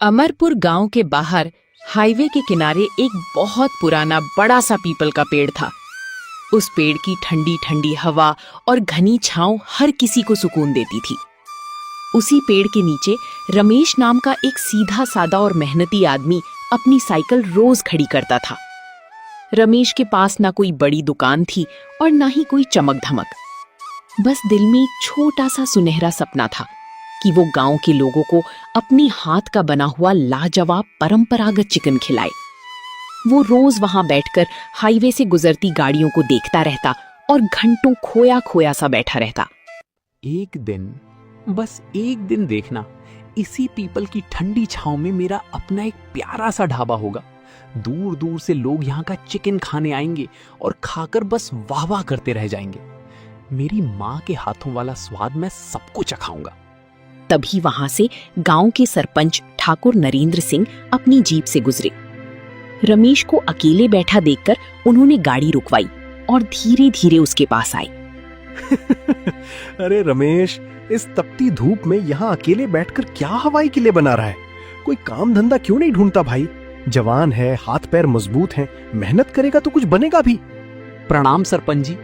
अमरपुर गांव के बाहर हाईवे के किनारे एक बहुत पुराना बड़ा सा पीपल का पेड़ था। उस पेड़ की ठंडी ठंडी हवा और घनी छांव हर किसी को सुकून देती थी। उसी पेड़ के नीचे रमेश नाम का एक सीधा सादा और मेहनती आदमी अपनी साइकिल रोज खड़ी करता था। रमेश के पास ना कोई बड़ी दुकान थी और ना ही कोई चमक धमक। बस दिल में एक छोटा सा सुनहरा सपना था कि वो गांव के लोगों को अपनी हाथ का बना हुआ लाजवाब परंपरागत चिकन खिलाए। वो रोज वहां बैठकर हाईवे से गुजरती गाड़ियों को देखता रहता और घंटों खोया खोया सा बैठा रहता। एक दिन, बस एक दिन देखना, इसी पीपल की ठंडी छांव में मेरा अपना एक प्यारा सा ढाबा होगा। दूर दूर से लोग यहाँ का चिकन खाने आएंगे और खाकर बस वाह वाह करते रह जाएंगे। मेरी माँ के हाथों वाला स्वाद मैं सबको चखाऊंगा। तभी वहां से गांव के सरपंच ठाकुर नरेंद्र सिंह अपनी जीप से गुजरे। रमेश को अकेले बैठा देखकर उन्होंने गाड़ी रुकवाई और धीरे धीरे उसके पास आए। अरे रमेश, इस तपती धूप में यहाँ अकेले बैठकर क्या हवाई किले बना रहा है? कोई काम धंधा क्यों नहीं ढूंढता भाई? जवान है, हाथ पैर मजबूत हैं, मेहनत करेगा तो कुछ बनेगा भी। प्रणाम सरपंच जी,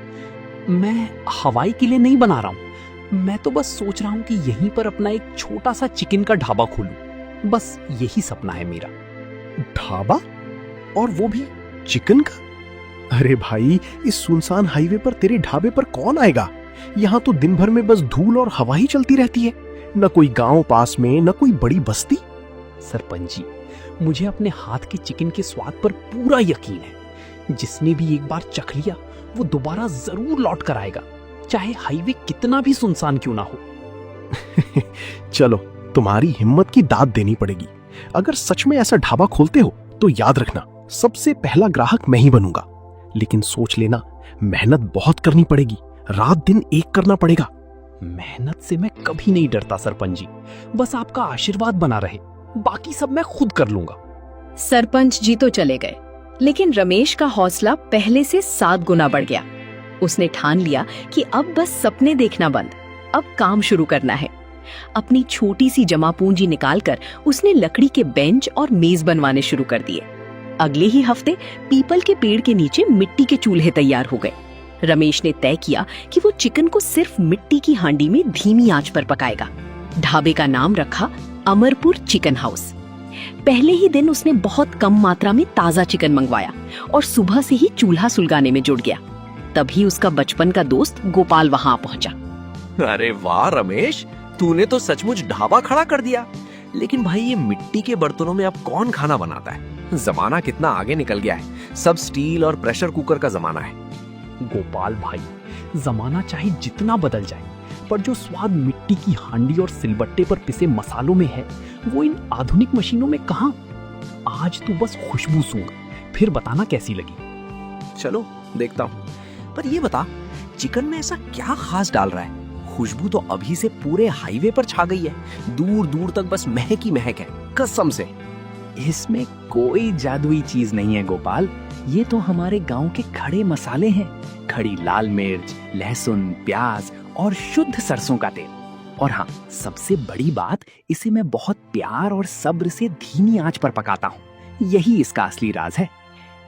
मैं हवाई किले नहीं बना रहा हूँ। मैं तो बस सोच रहा हूँ कि यहीं पर अपना एक छोटा सा चिकन का ढाबा खोलूं। बस यही सपना है मेरा। ढाबा? और वो भी चिकन का? अरे भाई, इस सुनसान हाईवे पर तेरे ढाबे पर कौन आएगा? यहाँ तो दिन भर में बस धूल और हवा ही चलती रहती है। न कोई गांव पास में, न कोई बड़ी बस्ती। सरपंच जी, मुझे अपने हाथ के चिकन के स्वाद पर पूरा यकीन है। जिसने भी एक बार चख लिया वो दोबारा जरूर लौट कर आएगा, चाहे हाईवे कितना भी सुनसान क्यों ना हो। चलो, तुम्हारी हिम्मत की दाद देनी पड़ेगी। अगर सच में ऐसा ढाबा खोलते हो तो याद रखना, सबसे पहला ग्राहक मैं ही बनूंगा। लेकिन सोच लेना, मेहनत बहुत करनी पड़ेगी, रात दिन एक करना पड़ेगा। मेहनत से मैं कभी नहीं डरता सरपंच जी, बस आपका आशीर्वाद बना रहे, बाकी सब मैं खुद कर लूंगा। सरपंच जी तो चले गए, लेकिन रमेश का हौसला पहले से 7 गुना बढ़ गया। उसने ठान लिया कि अब बस सपने देखना बंद, अब काम शुरू करना है। अपनी छोटी सी जमा पूंजी निकालकर उसने लकड़ी के बेंच और मेज बनवाने शुरू कर दिए। अगले ही हफ्ते पीपल के पेड़ के नीचे मिट्टी के चूल्हे तैयार हो गए। रमेश ने तय किया कि वो चिकन को सिर्फ मिट्टी की हांडी में धीमी आंच पर पकाएगा। ढाबे का नाम रखा अमरपुर चिकन हाउस। पहले ही दिन उसने बहुत कम मात्रा में ताजा चिकन मंगवाया और सुबह से ही चूल्हा सुलगाने में जुट गया। तभी उसका बचपन का दोस्त गोपाल वहां पहुंचा। अरे वाह रमेश, तूने तो सचमुच ढाबा खड़ा कर दिया। लेकिन भाई, ये मिट्टी के बर्तनों में अब कौन खाना बनाता है? जमाना कितना आगे निकल गया है, सब स्टील और प्रेशर कुकर का जमाना है। गोपाल भाई, जमाना चाहे जितना बदल जाए, पर जो स्वाद मिट्टी की हांडी और सिलबट्टे पर पिसे मसालों में है, वो इन आधुनिक मशीनों में कहां? आज तू बस खुशबू सूंघ, फिर बताना कैसी लगी। चलो देखता हूँ। पर ये बता, चिकन में ऐसा क्या खास डाल रहा है? खुशबू तो अभी से पूरे हाईवे पर छा गई है, दूर दूर तक बस महक ही महक है, कसम से। इसमें कोई जादुई चीज नहीं है गोपाल, ये तो हमारे गांव के खड़े मसाले हैं। खड़ी लाल मिर्च, लहसुन, प्याज और शुद्ध सरसों का तेल। और हाँ, सबसे बड़ी बात, इसे मैं बहुत प्यार और सब्र से धीमी आंच पर पकाता हूँ। यही इसका असली राज है।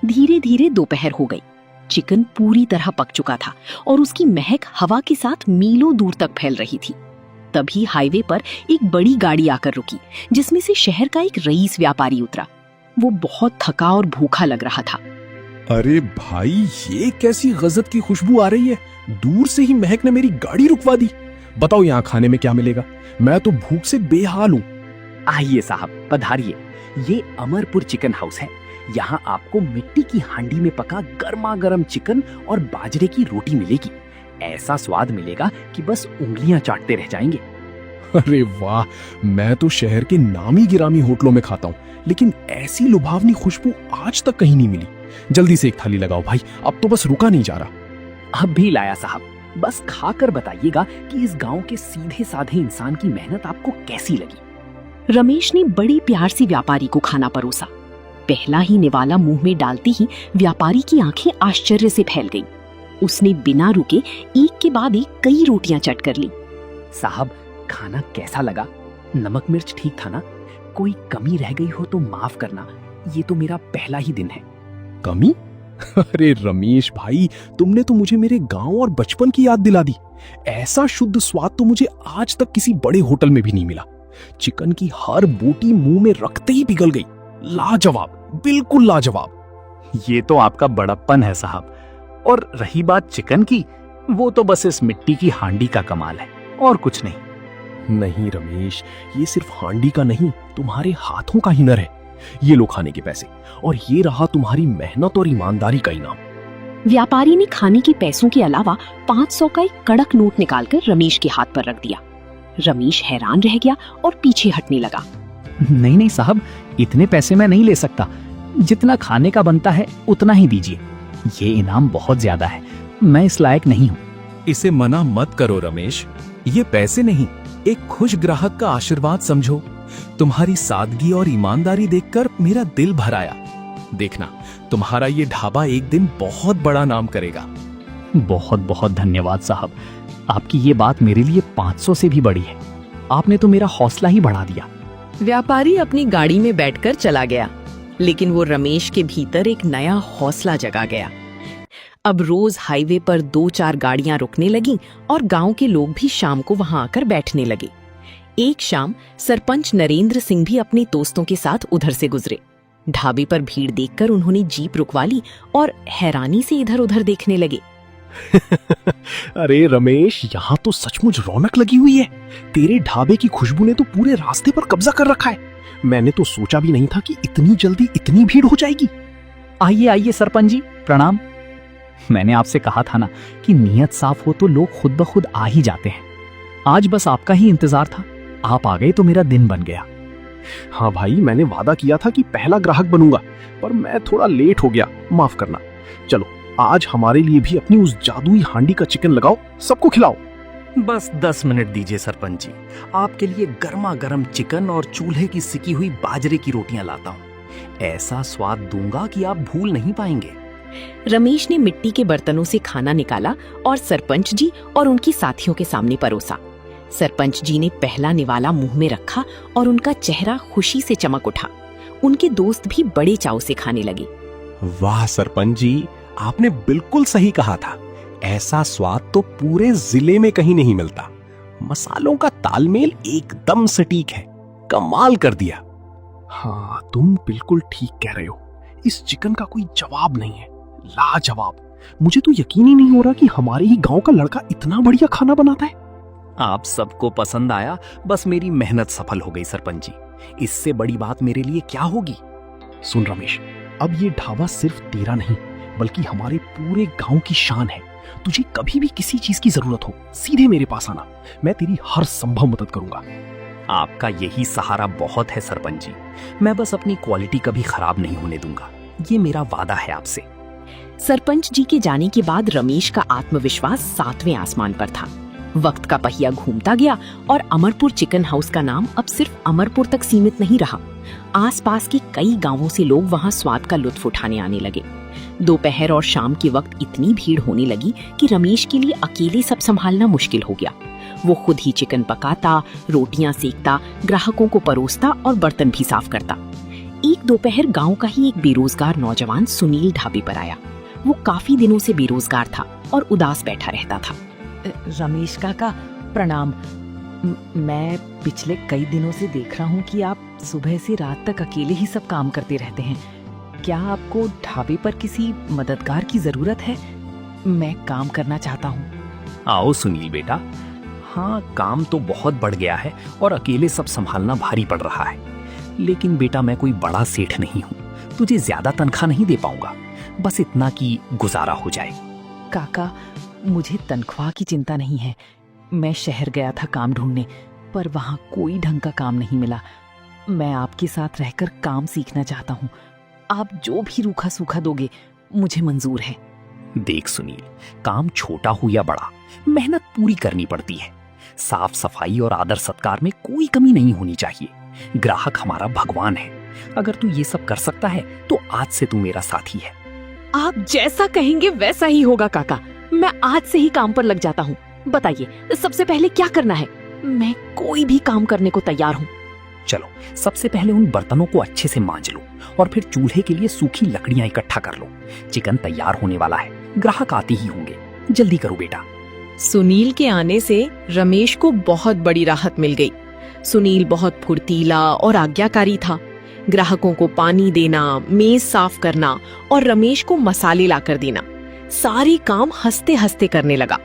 धीरे धीरे दोपहर हो गई। चिकन पूरी तरह पक चुका था और उसकी महक हवा के साथ मीलों दूर तक फैल रही थी। तभी हाईवे पर एक बड़ी गाड़ी आकर रुकी, जिसमें से शहर का एक रईस व्यापारी उतरा। वो बहुत थका और भूखा लग रहा था। अरे भाई, ये कैसी गजब की खुशबू आ रही है? दूर से ही महक ने मेरी गाड़ी रुकवा दी। बताओ, यहाँ खाने में क्या मिलेगा? मैं तो भूख से बेहाल हूँ। आइए साहब, पधारिए। ये अमरपुर चिकन हाउस है। यहाँ आपको मिट्टी की हांडी में पका गर्मा गर्म चिकन और बाजरे की रोटी मिलेगी। ऐसा स्वाद मिलेगा कि बस उंगलियां चाटते रह जाएंगे। अरे वाह, मैं तो शहर के नामी गिरामी होटलों में खाता हूँ, लेकिन ऐसी लुभावनी खुशबू आज तक कहीं नहीं मिली। जल्दी से एक थाली लगाओ भाई, अब तो बस रुका नहीं जा रहा। अब भी लाया साहब, बस खाकर बताइएगा कि इस गांव के सीधे साधे इंसान की मेहनत आपको कैसी लगी। रमेश ने बड़ी प्यार से व्यापारी को खाना परोसा। पहला ही निवाला मुंह में डालते ही व्यापारी की आंखें आश्चर्य से फैल गईं। उसने बिना रुके एक के बाद एक कई रोटियां चट कर ली। साहब, खाना कैसा लगा? नमक मिर्च ठीक था ना? कोई कमी रह गई हो तो माफ करना, ये तो मेरा पहला ही दिन है। कमी? अरे रमेश भाई, तुमने तो मुझे मेरे गांव और बचपन की याद दिला दी। ऐसा शुद्ध स्वाद तो मुझे आज तक किसी बड़े होटल में भी नहीं मिला। चिकन की हर बोटी मुंह में रखते ही पिघल गई। लाजवाब, बिल्कुल लाजवाब। ये तो आपका बड़प्पन है साहब। और रही बात चिकन की, वो तो बस इस मिट्टी की हांडी का कमाल है और कुछ नहीं। नहीं रमेश, ये सिर्फ हांडी का नहीं, तुम्हारे हाथों का हुनर है। ये लो खाने के पैसे, और ये रहा तुम्हारी मेहनत और ईमानदारी का इनाम। व्यापारी ने खाने के पैसों के अलावा 500 का एक कड़क नोट निकालकर रमेश के हाथ पर रख दिया। रमेश हैरान रह गया और पीछे हटने लगा। नहीं नहीं साहब, इतने पैसे मैं नहीं ले सकता। जितना खाने का बनता है उतना ही दीजिए। ये इनाम बहुत ज्यादा है, मैं इस लायक नहीं हूँ। इसे मना मत करो रमेश, ये पैसे नहीं, एक खुश ग्राहक का आशीर्वाद समझो। तुम्हारी सादगी और ईमानदारी देखकर मेरा दिल भर आया। देखना, तुम्हारा ये ढाबा एक दिन बहुत बड़ा नाम करेगा। बहुत बहुत धन्यवाद साहब, आपकी ये बात मेरे लिए 500 से भी बड़ी है। आपने तो मेरा हौसला ही बढ़ा दिया। व्यापारी अपनी गाड़ी में बैठकर चला गया, लेकिन वो रमेश के भीतर एक नया हौसला जगा गया। अब रोज हाईवे पर 2-4 गाड़ियां रुकने लगीं और गांव के लोग भी शाम को वहां आकर बैठने लगे। एक शाम सरपंच नरेंद्र सिंह भी अपने दोस्तों के साथ उधर से गुजरे। ढाबे पर भीड़ देखकर उन्होंने जीप रुकवा ली और हैरानी से इधर उधर देखने लगे। अरे रमेश, यहाँ तो सचमुच रौनक लगी हुई है। तेरे ढाबे की खुशबू ने तो पूरे रास्ते पर कब्जा कर रखा है। मैंने तो सोचा भी नहीं था कि इतनी जल्दी इतनी भीड़ हो जाएगी। आइए आइए सरपंच जी, प्रणाम। मैंने आपसे कहा था ना कि नीयत साफ हो तो लोग खुद ब खुद आ ही जाते हैं। आज बस आपका ही इंतजार था, आप आ गए तो मेरा दिन बन गया। हाँ भाई, मैंने वादा किया था कि पहला ग्राहक बनूंगा, पर मैं थोड़ा लेट हो गया, माफ करना। चलो, आज हमारे लिए भी अपनी उस जादुई हांडी का चिकन लगाओ, सबको खिलाओ। बस 10 मिनट दीजिए सरपंच जी, आपके लिए गर्मा गर्म चिकन और चूल्हे की सिकी हुई बाजरे की रोटियां लाता हूँ। ऐसा स्वाद दूंगा कि आप भूल नहीं पाएंगे। रमेश ने मिट्टी के बर्तनों से खाना निकाला और सरपंच जी और उनके साथियों के सामने परोसा। सरपंच जी ने पहला निवाला मुंह में रखा और उनका चेहरा खुशी से चमक उठा। उनके दोस्त भी बड़े चाव से खाने लगे। वाह सरपंच जी, आपने बिल्कुल सही कहा था। ऐसा स्वाद तो पूरे जिले में कहीं नहीं मिलता। मसालों का तालमेल एकदम सटीक है, कमाल कर दिया। हाँ, तुम बिल्कुल ठीक कह रहे हो। इस चिकन का कोई जवाब नहीं है, लाजवाब। मुझे तो यकीन ही नहीं हो रहा कि हमारे ही गांव का लड़का इतना बढ़िया खाना बनाता है। आप सबको पसंद आया, बस मेरी मेहनत सफल हो गई सरपंच जी। इससे बड़ी बात मेरे लिए क्या होगी। सुन रमेश, अब ये ढाबा सिर्फ तेरा नहीं बल्कि हमारे पूरे गांव की शान है। तुझे कभी भी किसी चीज की जरूरत हो, सीधे मेरे पास आना, मैं तेरी हर संभव मदद करूंगा। आपका यही सहारा बहुत है सरपंच जी। मैं बस अपनी क्वालिटी कभी खराब नहीं होने दूंगा, ये मेरा वादा है आपसे। सरपंच जी के जाने के बाद रमेश का आत्मविश्वास 7वें आसमान पर था। वक्त का पहिया घूमता गया और अमरपुर चिकन हाउस का नाम अब सिर्फ अमरपुर तक सीमित नहीं रहा। आसपास के कई गांवों से लोग वहां स्वाद का लुत्फ उठाने आने लगे। दोपहर और शाम के वक्त इतनी भीड़ होने लगी कि रमेश के लिए अकेले सब संभालना मुश्किल हो गया। वो खुद ही चिकन पकाता, रोटियां सेकता, ग्राहकों को परोसता और बर्तन भी साफ करता। एक दोपहर गांव का ही एक बेरोजगार नौजवान सुनील ढाबे पर आया। वो काफी दिनों से बेरोजगार था और उदास बैठा रहता था। रमेश काका, प्रणाम। मैं पिछले कई दिनों से देख रहा हूँ कि आप सुबह से रात तक अकेले ही सब काम करते रहते हैं। क्या आपको ढाबे पर किसी मददगार की जरूरत है? मैं काम करना चाहता हूँ। आओ सुनील बेटा। हाँ, काम तो बहुत बढ़ गया है और अकेले सब संभालना भारी पड़ रहा है। लेकिन बेटा, मैं कोई बड़ा सेठ नहीं हूँ, तुझे ज्यादा तनख्वाह नहीं दे पाऊंगा। बस इतना कि गुजारा हो जाए। काका, मुझे तनख्वाह की चिंता नहीं है। मैं शहर गया था काम ढूंढने, पर वहाँ कोई ढंग का काम नहीं मिला। मैं आपके साथ रहकर काम सीखना चाहता हूँ। आप जो भी रूखा सूखा दोगे मुझे मंजूर है। देख सुनील, काम छोटा हो या बड़ा, मेहनत पूरी करनी पड़ती है। साफ सफाई और आदर सत्कार में कोई कमी नहीं होनी चाहिए। ग्राहक हमारा भगवान है। अगर तू ये सब कर सकता है तो आज से तू मेरा साथी है। आप जैसा कहेंगे वैसा ही होगा काका। मैं आज से ही काम पर लग जाता हूँ। बताइए, सबसे पहले क्या करना है? मैं कोई भी काम करने को तैयार हूँ। चलो सबसे पहले उन बर्तनों को अच्छे से मांज लो और फिर चूल्हे के लिए सूखी लकड़ियां इकट्ठा कर लो। चिकन तैयार होने वाला है, ग्राहक आते ही होंगे। जल्दी करो बेटा। सुनील के आने से रमेश को बहुत बड़ी राहत मिल गई। सुनील बहुत फुर्तीला और आज्ञाकारी था। ग्राहकों को पानी देना, मेज साफ करना और रमेश को मसाले लाकर देना, सारे काम हंसते हंसते करने लगा।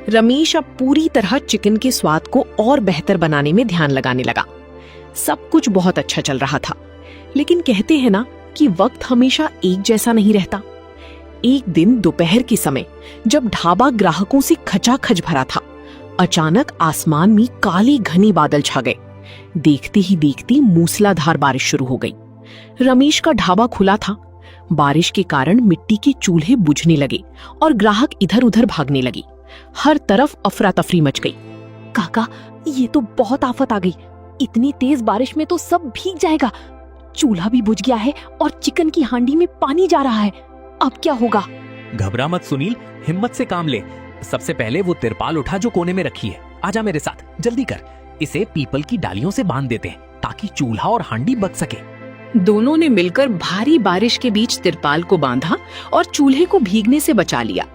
रमेश अब पूरी तरह चिकन के स्वाद को और बेहतर बनाने में ध्यान लगाने लगा। सब कुछ बहुत अच्छा चल रहा था, लेकिन कहते हैं ना कि वक्त हमेशा एक जैसा नहीं रहता। एक दिन दोपहर के समय जब ढाबा ग्राहकों से खचाखच भरा था, अचानक आसमान में काले घने बादल छा गए। देखते ही देखते मूसलाधार बारिश शुरू हो गई। रमेश का ढाबा खुला था। बारिश के कारण मिट्टी के चूल्हे बुझने लगे और ग्राहक इधर उधर भागने लगे। हर तरफ अफरा तफरी मच गई। काका, ये तो बहुत आफत आ गई। इतनी तेज बारिश में तो सब भीग जाएगा। चूल्हा भी बुझ गया है और चिकन की हांडी में पानी जा रहा है। अब क्या होगा? घबरा मत सुनील, हिम्मत से काम ले। सबसे पहले वो तिरपाल उठा जो कोने में रखी है। आजा मेरे साथ, जल्दी कर। इसे पीपल की डालियों से बांध देते हैं ताकि चूल्हा और हांडी बच सके। दोनों ने मिलकर भारी बारिश के बीच तिरपाल को बांधा और चूल्हे को भीगने से बचा लिया।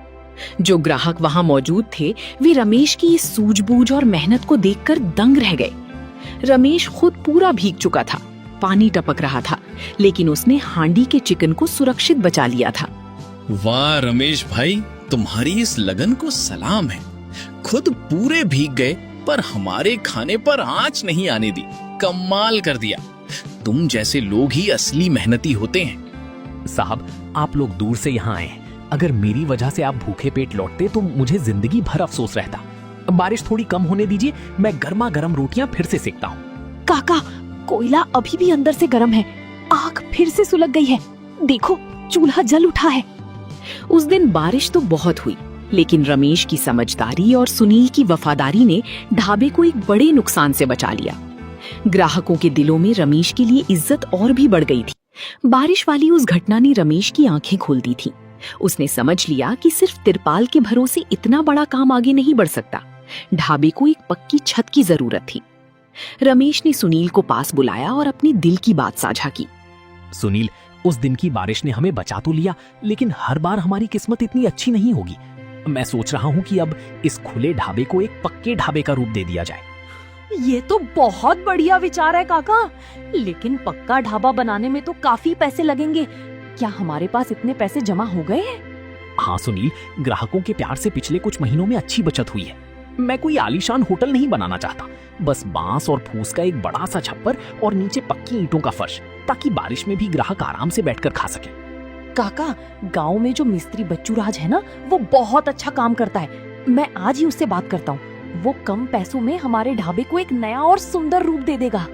जो ग्राहक वहां मौजूद थे, वे रमेश की इस सूझबूझ और मेहनत को देखकर दंग रह गए। रमेश खुद पूरा भीग चुका था, पानी टपक रहा था, लेकिन उसने हांडी के चिकन को सुरक्षित बचा लिया था। वाह रमेश भाई, तुम्हारी इस लगन को सलाम है। खुद पूरे भीग गए पर हमारे खाने पर आंच नहीं आने दी। कमाल कर दिया। तुम जैसे लोग ही असली मेहनती होते हैं। साहब, आप लोग दूर से यहाँ आए हैं। अगर मेरी वजह से आप भूखे पेट लौटते तो मुझे जिंदगी भर अफसोस रहता। बारिश थोड़ी कम होने दीजिए, मैं गर्मा गर्म रोटियां फिर से सेकता हूँ। काका, कोयला अभी भी अंदर से गर्म है। आग फिर से सुलग गई है। देखो, चूल्हा जल उठा है। उस दिन बारिश तो बहुत हुई, लेकिन रमेश की समझदारी और सुनील की वफादारी ने ढाबे को एक बड़े नुकसान से बचा लिया। ग्राहकों के दिलों में रमेश के लिए इज्जत और भी बढ़ गई थी। बारिश वाली उस घटना ने रमेश की आंखें खोल दी थी। उसने समझ लिया कि सिर्फ तिरपाल के भरोसे इतना बड़ा काम आगे नहीं बढ़ सकता। ढाबे को एक पक्की छत की जरूरत थी। रमेश ने सुनील को पास बुलाया और अपनी दिल की बात साझा की। सुनील, उस दिन की बारिश ने हमें बचा तो लिया, लेकिन हर बार हमारी किस्मत इतनी अच्छी नहीं होगी। मैं सोच रहा हूँ कि अब इस खुले ढाबे को एक पक्के ढाबे का रूप दे दिया जाए। ये तो बहुत बढ़िया विचार है काका, लेकिन पक्का ढाबा बनाने में तो काफी पैसे लगेंगे। क्या हमारे पास इतने पैसे जमा हो गए हैं? हाँ सुनील, ग्राहकों के प्यार से पिछले कुछ महीनों में अच्छी बचत हुई है। मैं कोई आलीशान होटल नहीं बनाना चाहता, बस बांस और फूस का एक बड़ा सा छप्पर और नीचे पक्की ईंटों का फर्श, ताकि बारिश में भी ग्राहक आराम से बैठकर खा सके। काका, गांव में जो मिस्त्री बच्चू राज है ना, वो बहुत अच्छा काम करता है। मैं आज ही उससे बात करता हूँ। वो कम पैसों में हमारे ढाबे को एक नया और सुंदर रूप दे देगा।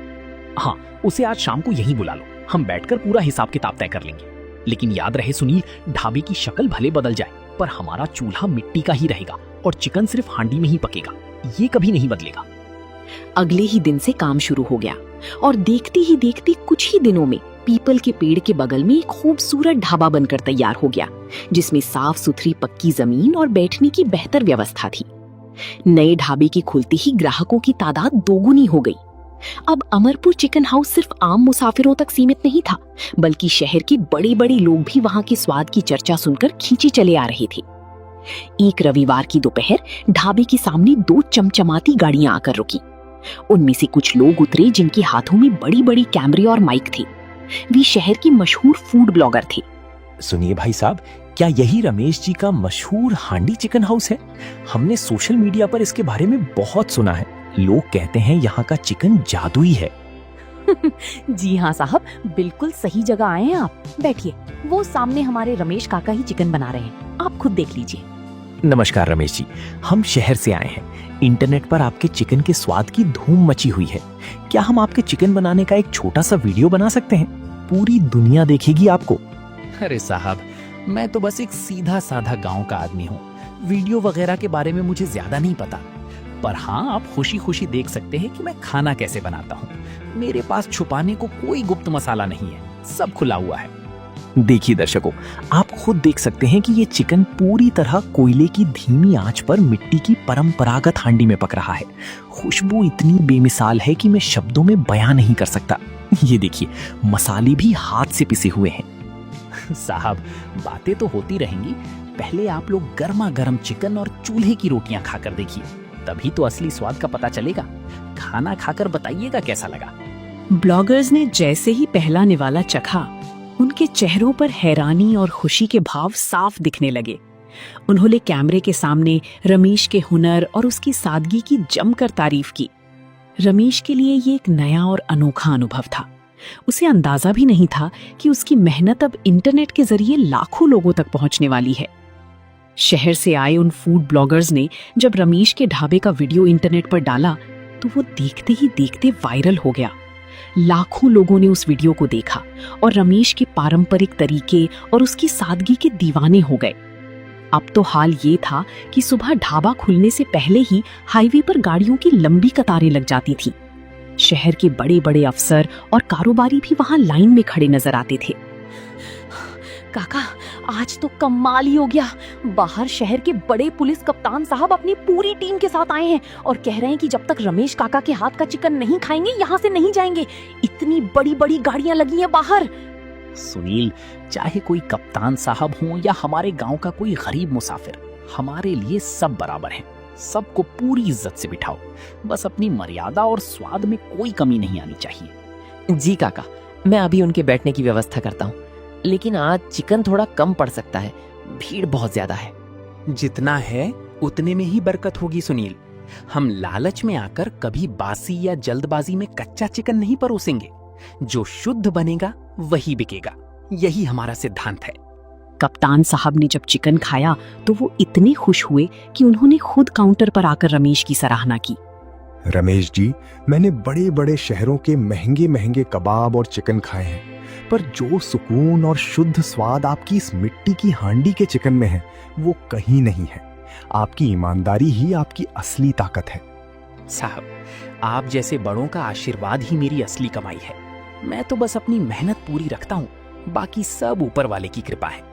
हाँ, उसे आज शाम को यहीं बुला लो। हम बैठकर पूरा हिसाब किताब तय कर लेंगे। लेकिन याद रहे सुनील, ढाबे की शक्ल भले बदल जाए, पर हमारा चूल्हा मिट्टी का ही रहेगा और चिकन सिर्फ हांडी में ही पकेगा। ये कभी नहीं बदलेगा। अगले ही दिन से काम शुरू हो गया और देखते ही देखते कुछ ही दिनों में पीपल के पेड़ के बगल में एक खूबसूरत ढाबा बनकर तैयार हो गया, जिसमें साफ सुथरी पक्की जमीन और बैठने की बेहतर व्यवस्था थी। नए ढाबे के खुलते ही ग्राहकों की तादाद दोगुनी हो गई। अब अमरपुर चिकन हाउस सिर्फ आम मुसाफिरों तक सीमित नहीं था, बल्कि शहर के बड़े बड़े लोग भी वहां के स्वाद की चर्चा सुनकर खींचे चले आ रहे थे। एक रविवार की दोपहर ढाबे के सामने दो चमचमाती गाड़ियां आकर रुकी। उनमें से कुछ लोग उतरे जिनके हाथों में बड़ी बड़ी कैमरे और माइक थे। वे शहर के मशहूर फूड ब्लॉगर थे। सुनिए भाई साहब, क्या यही रमेश जी का मशहूर हांडी चिकन हाउस है? हमने सोशल मीडिया पर इसके बारे में बहुत सुना है। लोग कहते हैं यहाँ का चिकन जादुई है। जी हाँ साहब, बिल्कुल सही जगह आए हैं आप। बैठिए, वो सामने हमारे रमेश काका ही चिकन बना रहे हैं, आप खुद देख लीजिए। नमस्कार रमेश जी, हम शहर से आए हैं। इंटरनेट पर आपके चिकन के स्वाद की धूम मची हुई है। क्या हम आपके चिकन बनाने का एक छोटा सा वीडियो बना सकते हैं? पूरी दुनिया देखेगी आपको। अरे साहब, मैं तो बस एक सीधा साधा गांव का आदमी हूँ। वीडियो वगैरह के बारे में मुझे ज्यादा नहीं पता, पर हाँ, आप खुशी खुशी देख सकते हैं कि मैं खाना कैसे बनाता हूँ। मेरे पास छुपाने को कोई गुप्त मसाला नहीं है, सब खुला हुआ है। देखिए दर्शकों, आप खुद देख सकते हैं कि ये चिकन पूरी तरह कोयले की धीमी आंच पर मिट्टी की परंपरागत हांडी में पक रहा है। खुशबू इतनी बेमिसाल है कि मैं शब्दों में बयां नहीं कर सकता। ये देखिए, मसाले भी हाथ से पिसे हुए हैं। साहब, बातें तो होती रहेंगी, पहले आप लोग गर्मा गर्म चिकन और चूल्हे की रोटियां खाकर देखिए, तभी तो असली स्वाद का पता चलेगा। खाना खाकर बताइएगा कैसा लगा। ब्लॉगर्स ने जैसे ही पहला निवाला चखा, उनके चेहरों पर हैरानी और खुशी के भाव साफ दिखने लगे। उन्होंने कैमरे के सामने रमेश के हुनर और उसकी सादगी की जमकर तारीफ की। रमेश के लिए ये एक नया और अनोखा अनुभव था। उसे अंदाजा भी नहीं था कि उसकी मेहनत अब इंटरनेट के जरिए लाखों लोगों तक पहुंचने वाली है। शहर से आए उन फूड ब्लॉगर्स ने जब रमेश के ढाबे का वीडियो इंटरनेट पर डाला तो वो देखते ही देखते वायरल हो गया। लाखों लोगों ने उस वीडियो को देखा और रमेश के पारंपरिक तरीके और उसकी सादगी के दीवाने हो गए। अब तो हाल ये था कि सुबह ढाबा खुलने से पहले ही हाईवे पर गाड़ियों की लंबी कतारें लग जाती थी। शहर के बड़े बड़े अफसर और कारोबारी भी वहां लाइन में खड़े नजर आते थे। काका, आज तो कमाल ही हो गया। बाहर शहर के बड़े पुलिस कप्तान साहब अपनी पूरी टीम के साथ आए हैं और कह रहे हैं कि जब तक रमेश काका के हाथ का चिकन नहीं खाएंगे यहाँ से नहीं जाएंगे। इतनी बड़ी बड़ी गाड़ियां लगी हैं बाहर। सुनील, चाहे कोई कप्तान साहब हो या हमारे गांव का कोई गरीब मुसाफिर, हमारे लिए सब बराबर हैं। सबको पूरी इज्जत से बिठाओ, बस अपनी मर्यादा और स्वाद में कोई कमी नहीं आनी चाहिए। जी काका, मैं अभी उनके बैठने की व्यवस्था करता हूँ, लेकिन आज चिकन थोड़ा कम पड़ सकता है, भीड़ बहुत ज्यादा है। जितना है उतने में ही बरकत होगी सुनील। हम लालच में आकर कभी बासी या जल्दबाजी में कच्चा चिकन नहीं परोसेंगे। जो शुद्ध बनेगा वही बिकेगा, यही हमारा सिद्धांत है। कप्तान साहब ने जब चिकन खाया तो वो इतने खुश हुए कि उन्होंने खुद काउंटर पर आकर रमेश की सराहना की। रमेश जी, मैंने बड़े बड़े शहरों के महंगे महंगे कबाब और चिकन खाए हैं, पर जो सुकून और शुद्ध स्वाद आपकी इस मिट्टी की हांडी के चिकन में है वो कहीं नहीं है। आपकी ईमानदारी ही आपकी असली ताकत है। साहब, आप जैसे बड़ों का आशीर्वाद ही मेरी असली कमाई है। मैं तो बस अपनी मेहनत पूरी रखता हूँ, बाकी सब ऊपर वाले की कृपा है।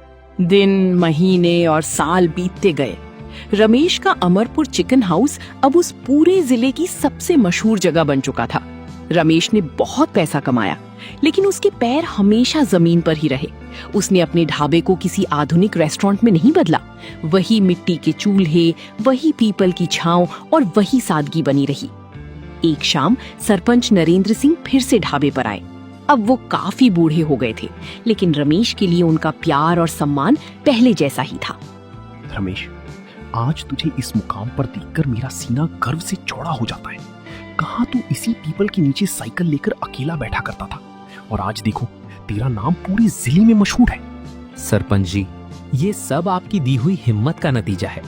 दिन, महीने और साल बीतते गए। रमेश का अमरपुर चिकन हाउस अब उस पूरे जिले की सबसे मशहूर जगह बन चुका था। रमेश ने बहुत पैसा कमाया, लेकिन उसके पैर हमेशा जमीन पर ही रहे। उसने अपने ढाबे को किसी आधुनिक रेस्टोरेंट में नहीं बदला। वही मिट्टी के चूल्हे, वही पीपल की छांव और वही सादगी बनी रही। एक शाम सरपंच नरेंद्र सिंह फिर से ढाबे पर आए। अब वो काफी बूढ़े हो गए थे, लेकिन रमेश के लिए उनका प्यार और सम्मान पहले जैसा ही था। रमेश, आज तुझे इस मुकाम पर देखकर मेरा सीना गर्व से चौड़ा हो जाता है। कहाँ तू इसी पीपल के नीचे साइकिल लेकर अकेला बैठा करता था, और आज देखो तेरा नाम पूरी जिले में मशहूर है। सरपंच जी, ये सब आपकी दी हुई हिम्मत का नतीजा है।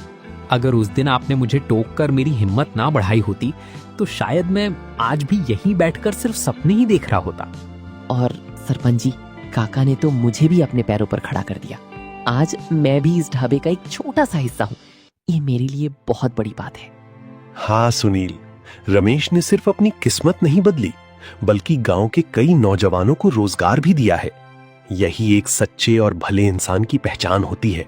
अगर उस दिन आपने मुझे टोक कर मेरी हिम्मत ना बढ़ाई होती तो शायद मैं आज भी यहीं बैठकर सिर्फ सपने ही देख रहा होता। और सरपंच जी, काका ने तो मुझे भी अपने पैरों पर खड़ा कर दिया। आज मैं भी इस ढाबे का एक छोटा सा हिस्सा हूँ। ये मेरे लिए बहुत बड़ी बात है। हाँ सुनील, रमेश ने सिर्फ अपनी किस्मत नहीं बदली, बल्कि गांव के कई नौजवानों को रोजगार भी दिया है। यही एक सच्चे और भले इंसान की पहचान होती है।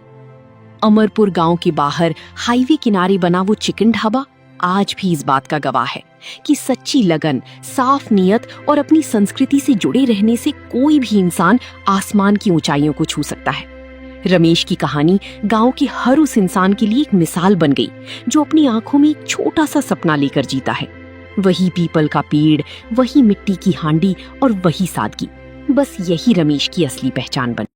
अमरपुर गांव के बाहर हाईवे किनारे बना वो चिकन ढाबा आज भी इस बात का गवाह है कि सच्ची लगन, साफ नीयत और अपनी संस्कृति से जुड़े रहने से कोई भी इंसान आसमान की ऊंचाइयों को छू सकता है। रमेश की कहानी गांव के हर उस इंसान के लिए एक मिसाल बन गई जो अपनी आंखों में एक छोटा सा सपना लेकर जीता है। वही पीपल का पेड़, वही मिट्टी की हांडी और वही सादगी, बस यही रमेश की असली पहचान बन